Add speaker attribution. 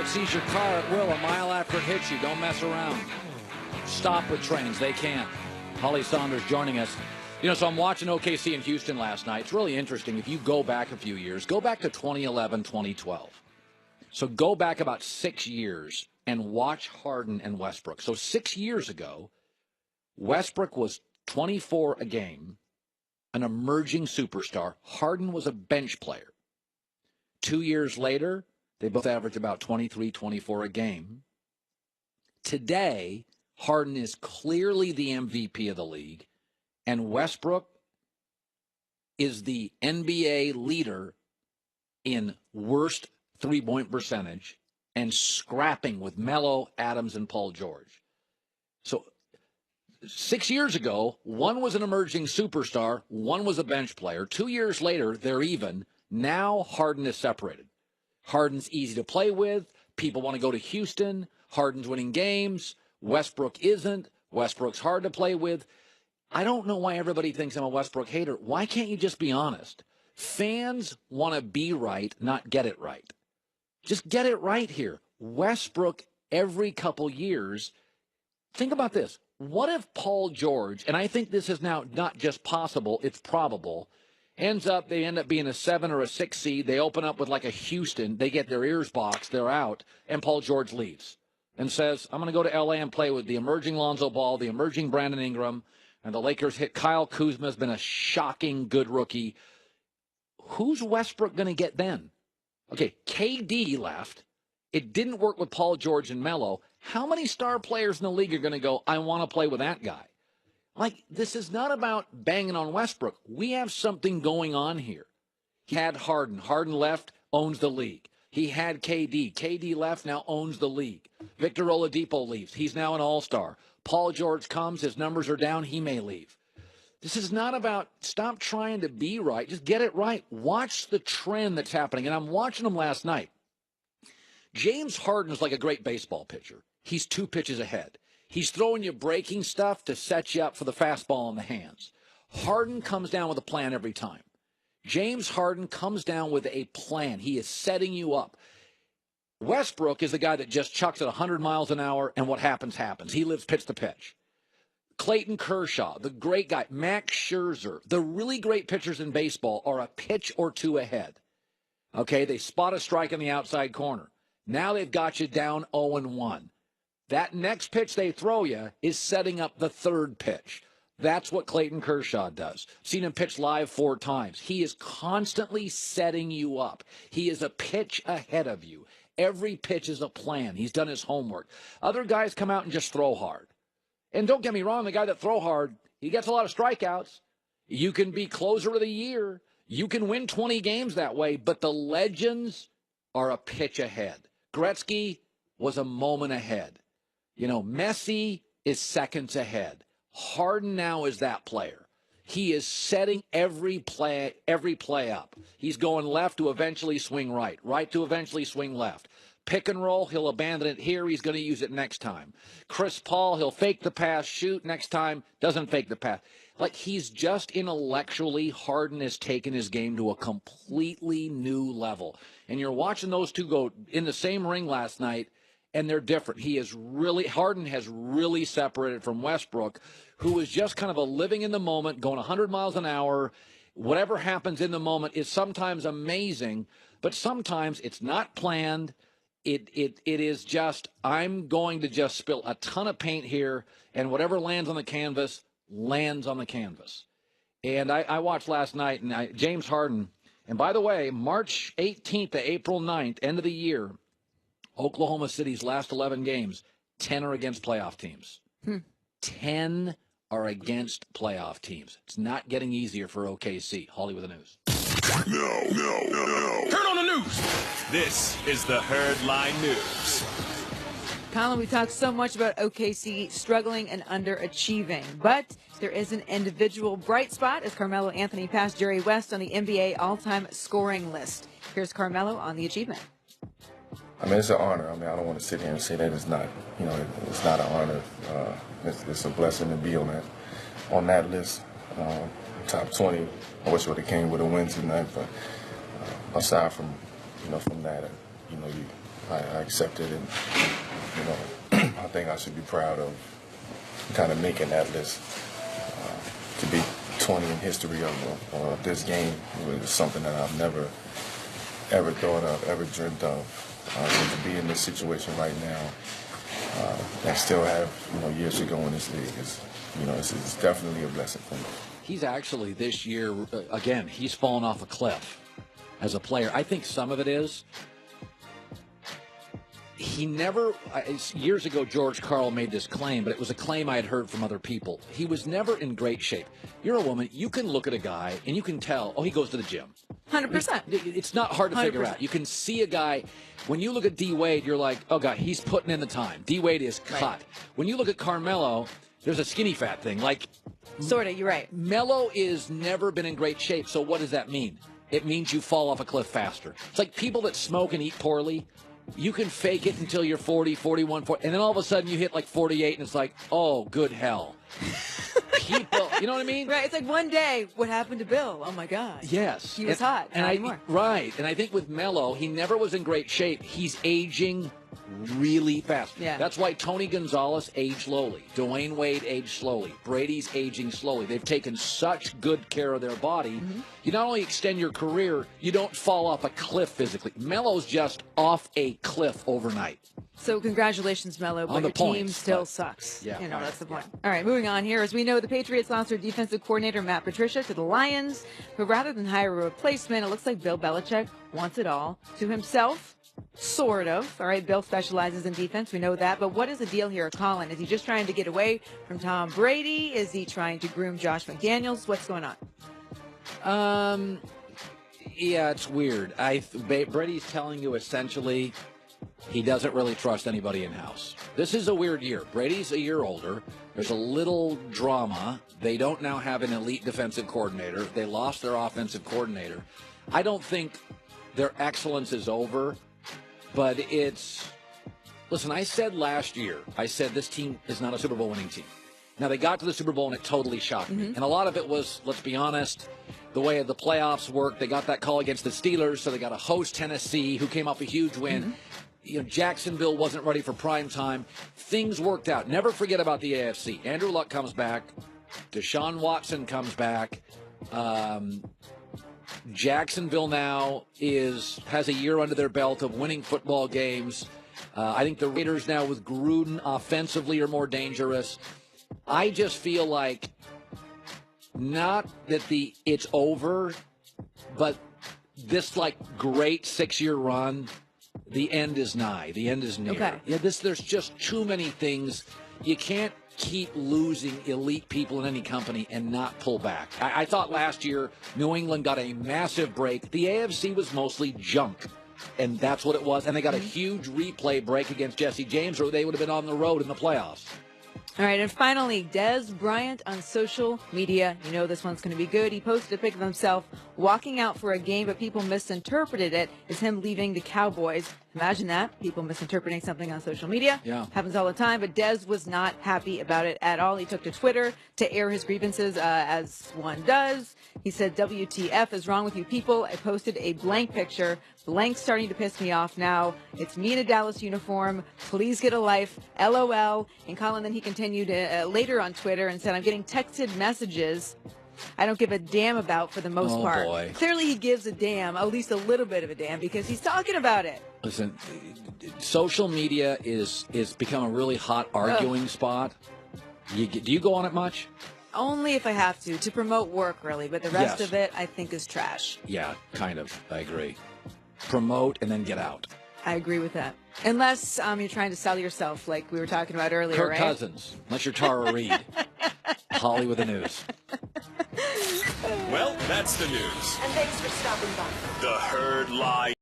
Speaker 1: that sees your car at will a mile after it hits you. Don't mess around. Stop with trains. They can't. Holly Saunders joining us. So I'm watching OKC in Houston last night. It's really interesting. If you go back a few years, go back to 2011, 2012. So go back about 6 years and watch Harden and Westbrook. So 6 years ago, Westbrook was 24 a game, an emerging superstar. Harden was a bench player. 2 years later, they both average about 23, 24 a game. Today, Harden is clearly the MVP of the league, and Westbrook is the NBA leader in worst three-point percentage and scrapping with Melo, Adams, and Paul George. So 6 years ago, one was an emerging superstar, one was a bench player. 2 years later, they're even. Now Harden is separated. Harden's easy to play with. People want to go to Houston. Harden's winning games. Westbrook isn't. Westbrook's hard to play with. I don't know why everybody thinks I'm a Westbrook hater. Why can't you just be honest? Fans want to be right, not get it right. Just get it right here. Westbrook, every couple years, think about this. What if Paul George, and I think this is now not just possible, it's probable, they end up being a 7 or a 6 seed. They open up with like a Houston. They get their ears boxed. They're out. And Paul George leaves and says, I'm going to go to L.A. and play with the emerging Lonzo Ball, the emerging Brandon Ingram. And the Lakers hit Kyle Kuzma, has been a shocking good rookie. Who's Westbrook going to get then? Okay, KD left. It didn't work with Paul George and Melo. How many star players in the league are going to go, I want to play with that guy? Like, this is not about banging on Westbrook. We have something going on here. He had Harden. Harden left, owns the league. He had KD. KD left, now owns the league. Victor Oladipo leaves. He's now an all-star. Paul George comes. His numbers are down. He may leave. This is not about stop trying to be right. Just get it right. Watch the trend that's happening. And I'm watching them last night. James Harden is like a great baseball pitcher. He's 2 pitches ahead. He's throwing you breaking stuff to set you up for the fastball in the hands. Harden comes down with a plan every time. James Harden comes down with a plan. He is setting you up. Westbrook is the guy that just chucks at 100 miles an hour, and what happens, happens. He lives pitch to pitch. Clayton Kershaw, the great guy. Max Scherzer, the really great pitchers in baseball are a pitch or 2 ahead. Okay, they spot a strike in the outside corner. Now they've got you down 0-1. That next pitch they throw you is setting up the third pitch. That's what Clayton Kershaw does. Seen him pitch live 4 times. He is constantly setting you up. He is a pitch ahead of you. Every pitch is a plan. He's done his homework. Other guys come out and just throw hard. And don't get me wrong, the guy that throw hard, he gets a lot of strikeouts. You can be closer of the year. You can win 20 games that way, but the legends are a pitch ahead. Gretzky was a moment ahead. Messi is seconds ahead. Harden now is that player. He is setting every play up. He's going left to eventually swing right, right to eventually swing left. Pick and roll, he'll abandon it here. He's going to use it next time. Chris Paul, he'll fake the pass, shoot. Next time, doesn't fake the pass. Like, he's just intellectually, Harden has taken his game to a completely new level. And you're watching those two go in the same ring last night, and they're different. Harden has really separated from Westbrook, who is just kind of a living in the moment, going 100 miles an hour. Whatever happens in the moment is sometimes amazing, but sometimes it's not planned. It is just, I'm going to just spill a ton of paint here, and whatever lands on the canvas lands on the canvas. And I watched last night, and James Harden, and by the way, March 18th to April 9th, end of the year, Oklahoma City's last 11 games, 10 are against playoff teams. 10 are against playoff teams. It's not getting easier for OKC. Holly with the news.
Speaker 2: No. Turn on the news. This is the Herdline News.
Speaker 3: Colin, we talked so much about OKC struggling and underachieving, but there is an individual bright spot as Carmelo Anthony passed Jerry West on the NBA all-time scoring list. Here's Carmelo on the achievement.
Speaker 4: I mean, it's an honor. I don't want to sit here and say that it's not, it's not an honor. It's a blessing to be on that list. Top 20. I wish it would have came with a win tonight, but aside from, from that, I accept it, and you know, I think I should be proud of kind of making that list. To be 20 in history of this game was something that I've never ever thought of, ever dreamt of. And to be in this situation right now, and still have years to go in this league is, it's definitely a blessing for me.
Speaker 1: He's actually this year again. He's fallen off a cliff as a player. I think some of it is. He never, years ago, George Karl made this claim, but it was a claim I had heard from other people. He was never in great shape. You're a woman, you can look at a guy and you can tell, he goes to the gym.
Speaker 3: 100%.
Speaker 1: It's not hard to
Speaker 3: 100%.
Speaker 1: figure out. You can see a guy, when you look at D. Wade, you're like, oh, God, he's putting in the time. D. Wade is cut.
Speaker 3: Right.
Speaker 1: When you look at Carmelo, there's a skinny fat thing. Like,
Speaker 3: sort of, you're right.
Speaker 1: Melo is never been in great shape, so what does that mean? It means you fall off a cliff faster. It's like people that smoke and eat poorly. You can fake it until you're 40, 41, 40, and then all of a sudden you hit like 48, and it's like, oh, good hell. People, you know what I mean?
Speaker 3: Right. It's like one day, what happened to Bill? Oh, my God.
Speaker 1: Yes.
Speaker 3: He was hot.
Speaker 1: And
Speaker 3: Not anymore.
Speaker 1: Right. And I think with Melo, he never was in great shape. He's aging really fast.
Speaker 3: Yeah.
Speaker 1: That's why Tony Gonzalez aged slowly. Dwayne Wade aged slowly. Brady's aging slowly. They've taken such good care of their body. Mm-hmm. You not only extend your career, you don't fall off a cliff physically. Melo's just off a cliff overnight.
Speaker 3: So congratulations, Melo, but your team still sucks.
Speaker 1: Yeah,
Speaker 3: that's the point. All right, moving on here. As we know, the Patriots lost their defensive coordinator, Matt Patricia, to the Lions. But rather than hire a replacement, it looks like Bill Belichick wants it all to himself. Sort of. All right, Bill specializes in defense. We know that. But what is the deal here, Colin? Is he just trying to get away from Tom Brady? Is he trying to groom Josh McDaniels? What's going on?
Speaker 1: Yeah, it's weird. Brady's telling you essentially he doesn't really trust anybody in-house. This is a weird year. Brady's a year older. There's a little drama. They don't now have an elite defensive coordinator. They lost their offensive coordinator. I don't think their excellence is over, but it's... Listen, I said last year, this team is not a Super Bowl winning team. Now, they got to the Super Bowl, and it totally shocked me. And a lot of it was, let's be honest, the way the playoffs worked. They got that call against the Steelers, so they got to host Tennessee, who came off a huge win. Jacksonville wasn't ready for prime time. Things worked out. Never forget about the AFC. Andrew Luck comes back. Deshaun Watson comes back. Jacksonville now has a year under their belt of winning football games. I think the Raiders now with Gruden offensively are more dangerous. I just feel like not that it's over, but this great 6-year run, the end is nigh. The end is near.
Speaker 3: Okay.
Speaker 1: Yeah, there's just too many things. You can't keep losing elite people in any company and not pull back. I thought last year New England got a massive break. The AFC was mostly junk, and that's what it was. And they got a huge replay break against Jesse James, or they would have been on the road in the playoffs.
Speaker 3: All right, and finally, Dez Bryant on social media. You know this one's going to be good. He posted a pic of himself walking out for a game, but people misinterpreted it as him leaving the Cowboys. Imagine that, people misinterpreting something on social media.
Speaker 1: Yeah.
Speaker 3: Happens all the time, but Dez was not happy about it at all. He took to Twitter to air his grievances, as one does. He said, WTF is wrong with you people? I posted a blank picture. Blank's starting to piss me off now. It's me in a Dallas uniform. Please get a life. LOL. And Colin, then he continued later on Twitter and said, I'm getting texted messages I don't give a damn about for the most part.
Speaker 1: Boy.
Speaker 3: Clearly he gives a damn, at least a little bit of a damn, because he's talking about it.
Speaker 1: Listen, social media is become a really hot arguing spot. Do you go on it much?
Speaker 3: Only if I have to promote work, really. But the rest of it, I think, is trash.
Speaker 1: Yeah, kind of. I agree. Promote and then get out.
Speaker 3: I agree with that. Unless you're trying to sell yourself, like we were talking about earlier,
Speaker 1: Kirk
Speaker 3: right?
Speaker 1: Cousins. Unless you're Tara Reid. Holly with the news.
Speaker 2: Well, that's the news.
Speaker 5: And thanks for stopping by.
Speaker 2: The Herd Lie.